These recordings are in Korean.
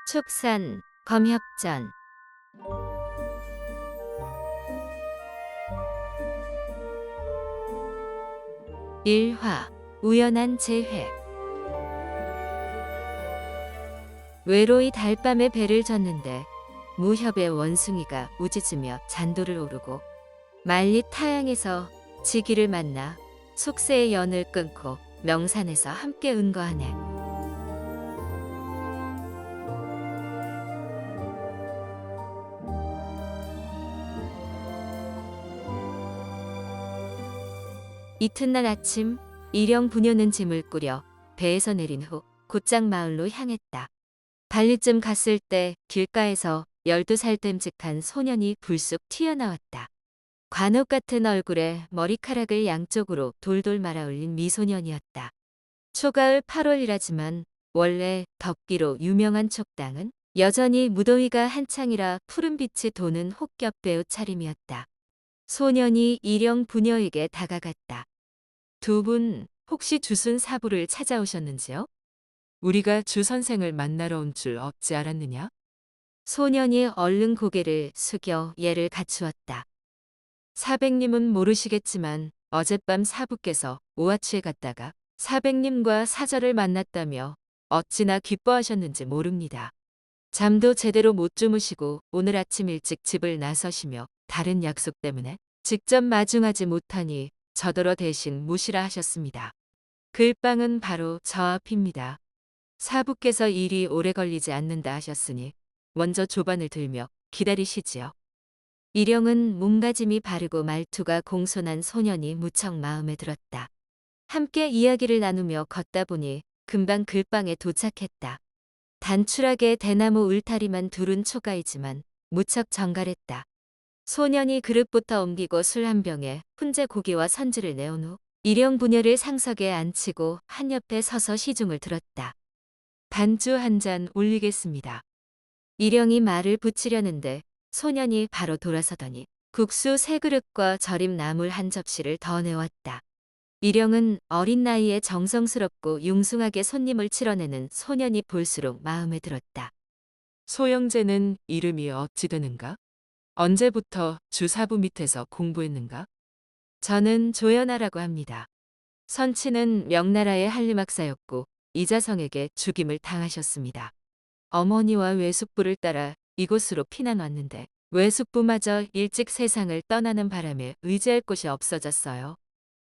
축산, 검협전. 일화, 우연한 재회. 외로이 달밤에 배를 졌는데 무협의 원숭이가 우짖으며 잔도를 오르고 말리 타양에서 지기를 만나 속세의 연을 끊고 명산에서 함께 은거하네. 이튿날 아침 일영 부녀는 짐을 꾸려 배에서 내린 후 곧장 마을로 향했다. 발리쯤 갔을 때 길가에서 12살 됨직한 소년이 불쑥 튀어나왔다. 관욱 같은 얼굴에 머리카락을 양쪽으로 돌돌 말아 올린 미소년이었다. 초가을 8월이라지만 원래 덥기로 유명한 촉당은 여전히 무더위가 한창이라 푸른빛이 도는 혹겹배우 차림이었다. 소년이 일영 부녀에게 다가갔다. 두 분 혹시 주순 사부를 찾아오셨는지요? 우리가 주 선생을 만나러 온 줄 어찌 알았느냐? 소년이 얼른 고개를 숙여 예를 갖추었다. 사백님은 모르시겠지만 어젯밤 사부께서 오아치에 갔다가 사백님과 사절을 만났다며 어찌나 기뻐하셨는지 모릅니다. 잠도 제대로 못 주무시고 오늘 아침 일찍 집을 나서시며 다른 약속 때문에 직접 마중하지 못하니 저더러 대신 모시라 하셨습니다. 글방은 바로 저 앞입니다. 사부께서 일이 오래 걸리지 않는다 하셨으니 먼저 조반을 들며 기다리시지요. 일영은 몸가짐이 바르고 말투가 공손한 소년이 무척 마음에 들었다. 함께 이야기를 나누며 걷다 보니 금방 글방에 도착했다. 단출하게 대나무 울타리만 두른 초가이지만 무척 정갈했다. 소년이 그릇부터 옮기고 술 한 병에 훈제 고기와 선지를 내온 후 일영 부녀를 상석에 앉히고 한 옆에 서서 시중을 들었다. 반주 한 잔 올리겠습니다. 일영이 말을 붙이려는데 소년이 바로 돌아서더니 국수 3그릇과 절임 나물 한 접시를 더 내왔다. 일영은 어린 나이에 정성스럽고 융숭하게 손님을 치러내는 소년이 볼수록 마음에 들었다. 소영재는 이름이 어찌 되는가? 언제부터 주사부 밑에서 공부했는가? 저는 조연아라고 합니다. 선친은 명나라의 한림학사였고 이자성에게 죽임을 당하셨습니다. 어머니와 외숙부를 따라 이곳으로 피난 왔는데 외숙부마저 일찍 세상을 떠나는 바람에 의지할 곳이 없어졌어요.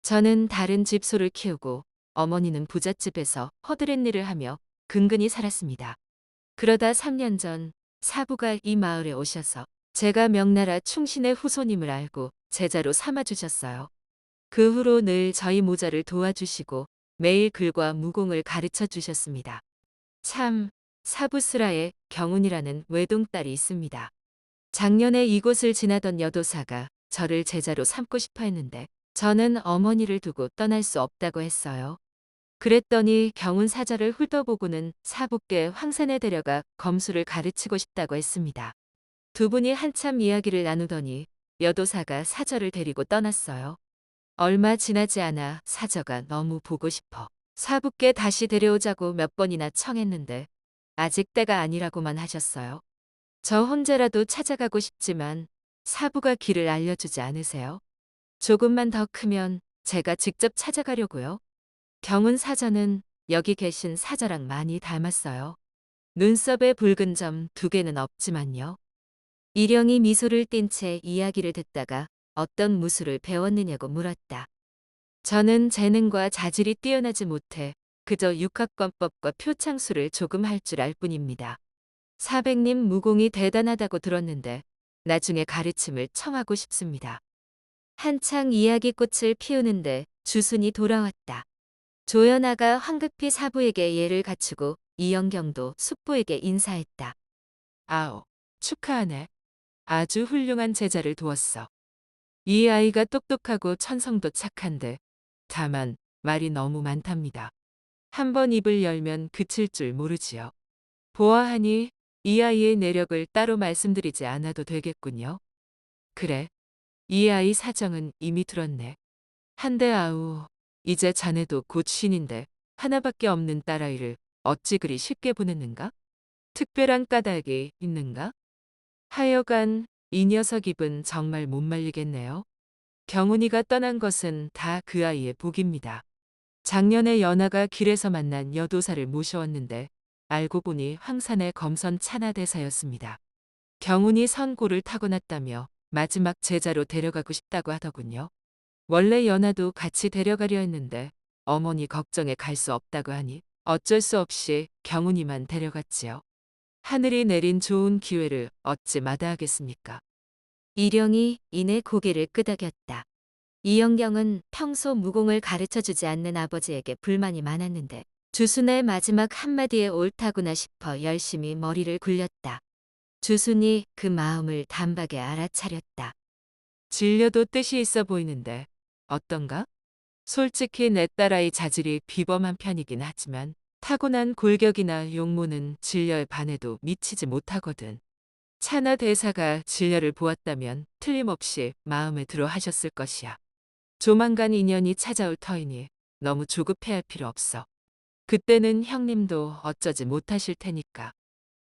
저는 다른 집소를 키우고 어머니는 부잣집에서 허드렛일을 하며 근근히 살았습니다. 그러다 3년 전 사부가 이 마을에 오셔서 제가 명나라 충신의 후손임을 알고 제자로 삼아주셨어요. 그 후로 늘 저희 모자를 도와주시고 매일 글과 무공을 가르쳐 주셨습니다. 참, 사부스라에 경운이라는 외동딸이 있습니다. 작년에 이곳을 지나던 여도사가 저를 제자로 삼고 싶어 했는데 저는 어머니를 두고 떠날 수 없다고 했어요. 그랬더니 경운 사절을 훑어보고는 사부께 황산에 데려가 검수를 가르치고 싶다고 했습니다. 두 분이 한참 이야기를 나누더니 여도사가 사절을 데리고 떠났어요. 얼마 지나지 않아 사저가 너무 보고 싶어 사부께 다시 데려오자고 몇 번이나 청했는데 아직 때가 아니라고만 하셨어요. 저 혼자라도 찾아가고 싶지만 사부가 길을 알려주지 않으세요. 조금만 더 크면 제가 직접 찾아가려고요. 경운 사저는 여기 계신 사저랑 많이 닮았어요. 눈썹에 붉은 점 2개는 없지만요. 일영이 미소를 띤 채 이야기를 듣다가 어떤 무술을 배웠느냐고 물었다. 저는 재능과 자질이 뛰어나지 못해 그저 육학권법과 표창수를 조금 할 줄 알 뿐입니다. 사백님 무공이 대단하다고 들었는데 나중에 가르침을 청하고 싶습니다. 한창 이야기꽃을 피우는데 주순이 돌아왔다. 조연아가 황급히 사부에게 예를 갖추고 이영경도 숙부에게 인사했다. 아오, 축하하네. 아주 훌륭한 제자를 두었어. 이 아이가 똑똑하고 천성도 착한데 다만 말이 너무 많답니다. 한번 입을 열면 그칠 줄 모르지요. 보아하니 이 아이의 내력을 따로 말씀드리지 않아도 되겠군요. 그래, 이 아이 사정은 이미 들었네. 한데 아우, 이제 자네도 곧 신인데 하나밖에 없는 딸아이를 어찌 그리 쉽게 보냈는가? 특별한 까닭이 있는가? 하여간 이 녀석 입은 정말 못 말리겠네요. 경훈이가 떠난 것은 다 그 아이의 복입니다. 작년에 연하가 길에서 만난 여도사를 모셔왔는데 알고 보니 황산의 검선 찬하대사였습니다. 경훈이 선고를 타고났다며 마지막 제자로 데려가고 싶다고 하더군요. 원래 연하도 같이 데려가려 했는데 어머니 걱정에 갈 수 없다고 하니 어쩔 수 없이 경훈이만 데려갔지요. 하늘이 내린 좋은 기회를 어찌 마다하겠습니까? 일영이 이내 고개를 끄덕였다. 이영경은 평소 무공을 가르쳐주지 않는 아버지에게 불만이 많았는데 주순의 마지막 한마디에 옳다구나 싶어 열심히 머리를 굴렸다. 주순이 그 마음을 단박에 알아차렸다. 진려도 뜻이 있어 보이는데 어떤가? 솔직히 내 딸아이 자질이 비범한 편이긴 하지만 타고난 골격이나 용모는 진려에 반해도 미치지 못하거든. 차나 대사가 진려를 보았다면 틀림없이 마음에 들어 하셨을 것이야. 조만간 인연이 찾아올 터이니 너무 조급해할 필요 없어. 그때는 형님도 어쩌지 못하실 테니까.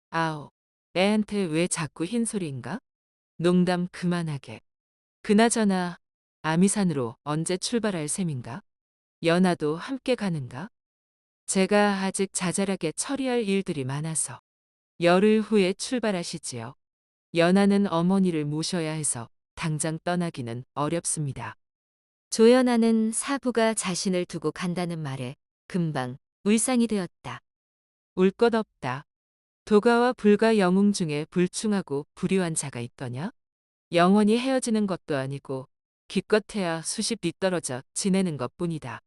아우, 애한테 왜 자꾸 흰소리인가? 농담 그만하게. 그나저나 아미산으로 언제 출발할 셈인가? 연하도 함께 가는가? 제가 아직 자잘하게 처리할 일들이 많아서 열흘 후에 출발하시지요. 연하는 어머니를 모셔야 해서 당장 떠나기는 어렵습니다. 조연아는 사부가 자신을 두고 간다는 말에 금방 울상이 되었다. 울 것 없다. 도가와 불가 영웅 중에 불충하고 불효한 자가 있더냐? 영원히 헤어지는 것도 아니고 기껏해야 수십 리 떨어져 지내는 것뿐이다.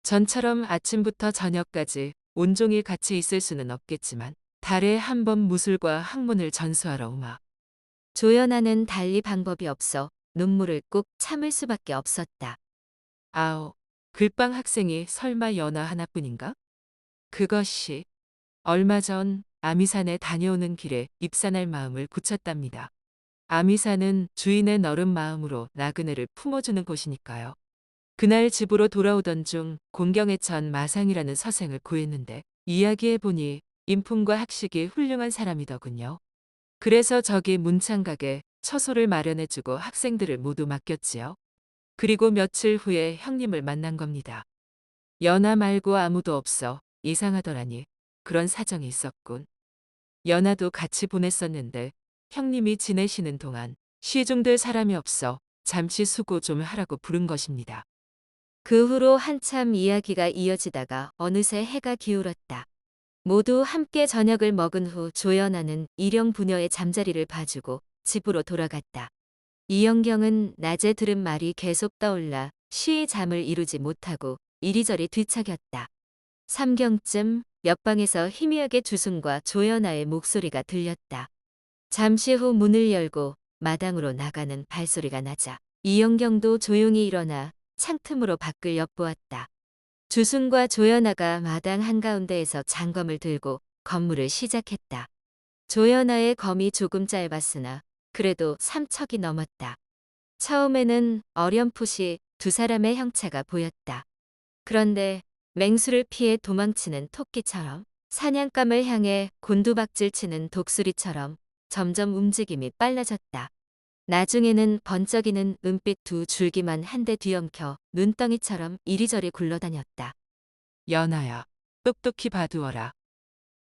전처럼 아침부터 저녁까지 온종일 같이 있을 수는 없겠지만 달에 한 번 무술과 학문을 전수하러 오마. 조연아는 달리 방법이 없어 눈물을 꾹 참을 수밖에 없었다. 아오, 글빵 학생이 설마 연하 하나뿐인가? 그것이 얼마 전 아미산에 다녀오는 길에 입산할 마음을 굳혔답니다. 아미산은 주인의 너른 마음으로 나그네를 품어주는 곳이니까요. 그날 집으로 돌아오던 중 공경에천 마상이라는 서생을 구했는데 이야기해보니 인품과 학식이 훌륭한 사람이더군요. 그래서 저기 문창각에 처소를 마련해주고 학생들을 모두 맡겼지요. 그리고 며칠 후에 형님을 만난 겁니다. 연하 말고 아무도 없어 이상하더라니 그런 사정이 있었군. 연하도 같이 보냈었는데 형님이 지내시는 동안 시중들 사람이 없어 잠시 수고 좀 하라고 부른 것입니다. 그 후로 한참 이야기가 이어지다가 어느새 해가 기울었다. 모두 함께 저녁을 먹은 후 조연아는 일영 부녀의 잠자리를 봐주고 집으로 돌아갔다. 이영경은 낮에 들은 말이 계속 떠올라 쉬이 잠을 이루지 못하고 이리저리 뒤척였다. 삼경쯤 옆방에서 희미하게 주순과 조연아의 목소리가 들렸다. 잠시 후 문을 열고 마당으로 나가는 발소리가 나자 이영경도 조용히 일어나 창틈으로 밖을 엿보았다. 주순과 조연아가 마당 한가운데에서 장검을 들고 건물을 시작했다. 조연아의 검이 조금 짧았으나 그래도 3척이 넘었다. 처음에는 어렴풋이 두 사람의 형체가 보였다. 그런데 맹수를 피해 도망치는 토끼처럼 사냥감을 향해 곤두박질치는 독수리처럼 점점 움직임이 빨라졌다. 나중에는 번쩍이는 은빛 두 줄기만 한데 뒤엉켜 눈덩이처럼 이리저리 굴러다녔다. 연하야, 똑똑히 봐두어라.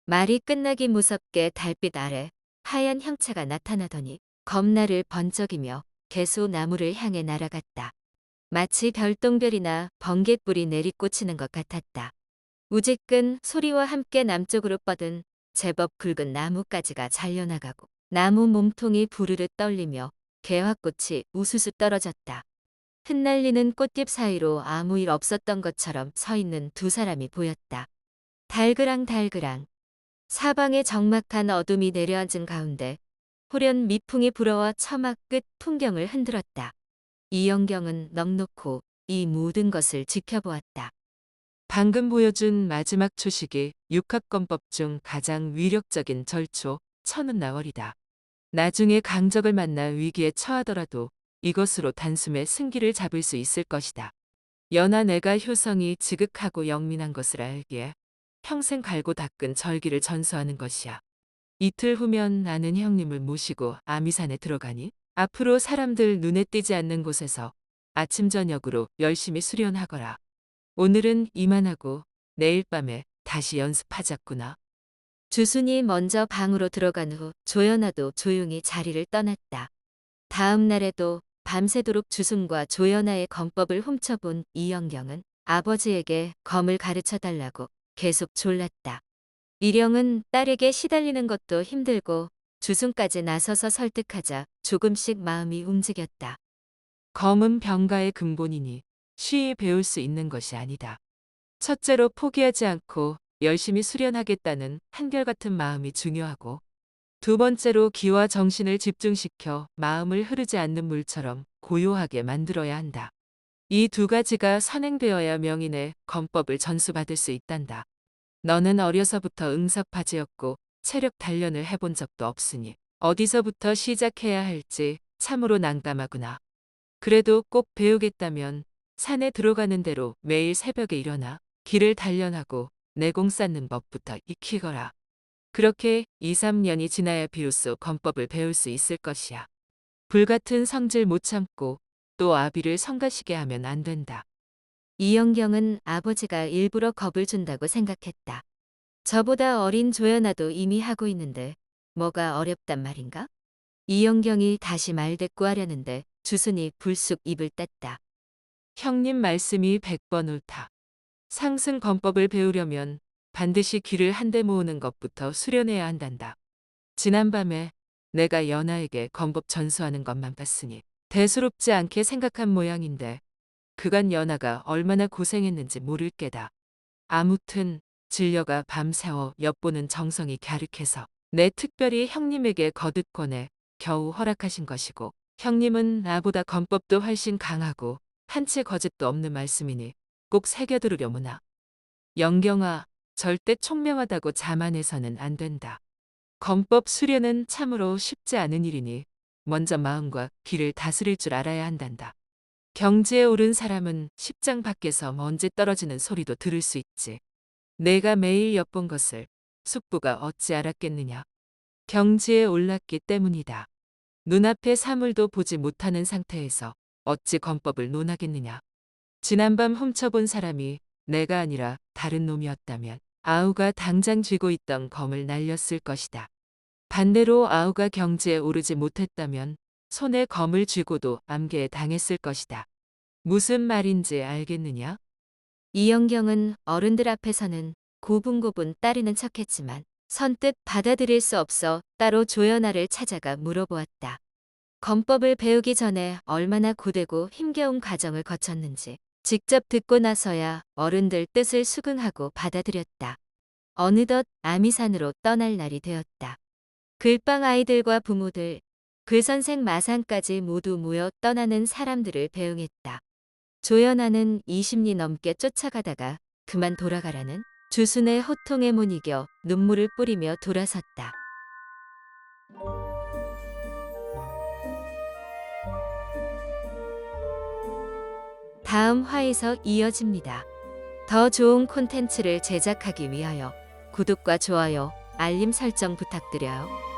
말이 끝나기 무섭게 달빛 아래 하얀 형체가 나타나더니 검나를 번쩍이며 개소 나무를 향해 날아갔다. 마치 별똥별이나 번갯불이 내리꽂히는 것 같았다. 우지끈 소리와 함께 남쪽으로 뻗은 제법 굵은 나뭇가지가 잘려나가고 나무 몸통이 부르르 떨리며 개화꽃이 우수수 떨어졌다. 흩날리는 꽃잎 사이로 아무 일 없었던 것처럼 서 있는 두 사람이 보였다. 달그랑달그랑 사방에 적막한 어둠이 내려앉은 가운데 호련 미풍이 불어와 처막 끝 풍경을 흔들었다. 이영경은 넋놓고 이 모든 것을 지켜보았다. 방금 보여준 마지막 초식이 육합권법 중 가장 위력적인 절초, 천운나월이다. 나중에 강적을 만나 위기에 처하더라도 이것으로 단숨에 승기를 잡을 수 있을 것이다. 연하 내가 효성이 지극하고 영민한 것을 알기에 평생 갈고 닦은 절기를 전수하는 것이야. 이틀 후면 아는 형님을 모시고 아미산에 들어가니 앞으로 사람들 눈에 띄지 않는 곳에서 아침 저녁으로 열심히 수련하거라. 오늘은 이만하고 내일 밤에 다시 연습하자꾸나. 주순이 먼저 방으로 들어간 후 조연아도 조용히 자리를 떠났다. 다음 날에도 밤새도록 주순과 조연아의 검법을 훔쳐본 이영경은 아버지에게 검을 가르쳐 달라고 계속 졸랐다. 일영은 딸에게 시달리는 것도 힘들고 주순까지 나서서 설득하자 조금씩 마음이 움직였다. 검은 병가의 근본이니 쉬이 배울 수 있는 것이 아니다. 첫째로 포기하지 않고 열심히 수련하겠다는 한결같은 마음이 중요하고, 두 번째로 기와 정신을 집중시켜 마음을 흐르지 않는 물처럼 고요하게 만들어야 한다. 이 두 가지가 선행되어야 명인의 검법을 전수받을 수 있단다. 너는 어려서부터 응석바지였고 체력 단련을 해본 적도 없으니 어디서부터 시작해야 할지 참으로 난감하구나. 그래도 꼭 배우겠다면 산에 들어가는 대로 매일 새벽에 일어나 길을 단련하고 내공 쌓는 법부터 익히거라. 그렇게 2, 3년이 지나야 비로소 검법을 배울 수 있을 것이야. 불같은 성질 못 참고 또 아비를 성가시게 하면 안 된다. 이영경은 아버지가 일부러 겁을 준다고 생각했다. 저보다 어린 조연아도 이미 하고 있는데 뭐가 어렵단 말인가? 이영경이 다시 말대꾸하려는데 주순이 불쑥 입을 뗐다. 형님 말씀이 100번 옳다. 상승 검법을 배우려면 반드시 귀를 한데 모으는 것부터 수련해야 한단다. 지난밤에 내가 연아에게 검법 전수하는 것만 봤으니 대수롭지 않게 생각한 모양인데 그간 연아가 얼마나 고생했는지 모를 게다. 아무튼 진려가 밤새워 엿보는 정성이 갸륵해서 내 특별히 형님에게 거듭 권해 겨우 허락하신 것이고, 형님은 나보다 검법도 훨씬 강하고 한치 거짓도 없는 말씀이니 꼭 새겨들으려무나. 영경아, 절대 총명하다고 자만해서는 안 된다. 검법 수련은 참으로 쉽지 않은 일이니 먼저 마음과 귀를 다스릴 줄 알아야 한단다. 경지에 오른 사람은 십장 밖에서 먼지 떨어지는 소리도 들을 수 있지. 내가 매일 엿본 것을 숙부가 어찌 알았겠느냐. 경지에 올랐기 때문이다. 눈앞의 사물도 보지 못하는 상태에서 어찌 검법을 논하겠느냐. 지난밤 훔쳐본 사람이 내가 아니라 다른 놈이었다면 아우가 당장 쥐고 있던 검을 날렸을 것이다. 반대로 아우가 경지에 오르지 못했다면 손에 검을 쥐고도 암계에 당했을 것이다. 무슨 말인지 알겠느냐? 이영경은 어른들 앞에서는 고분고분 따르는 척했지만 선뜻 받아들일 수 없어 따로 조연아를 찾아가 물어보았다. 검법을 배우기 전에 얼마나 고되고 힘겨운 과정을 거쳤는지 직접 듣고 나서야 어른들 뜻을 수긍하고 받아들였다. 어느덧 아미산으로 떠날 날이 되었다. 글방 아이들과 부모들, 글선생 마산까지 모두 모여 떠나는 사람들을 배웅했다. 조연아는 20리 넘게 쫓아가다가 그만 돌아가라는 주순의 호통에 못 이겨 눈물을 뿌리며 돌아섰다. 다음 화에서 이어집니다. 더 좋은 콘텐츠를 제작하기 위하여 구독과 좋아요, 알림 설정 부탁드려요.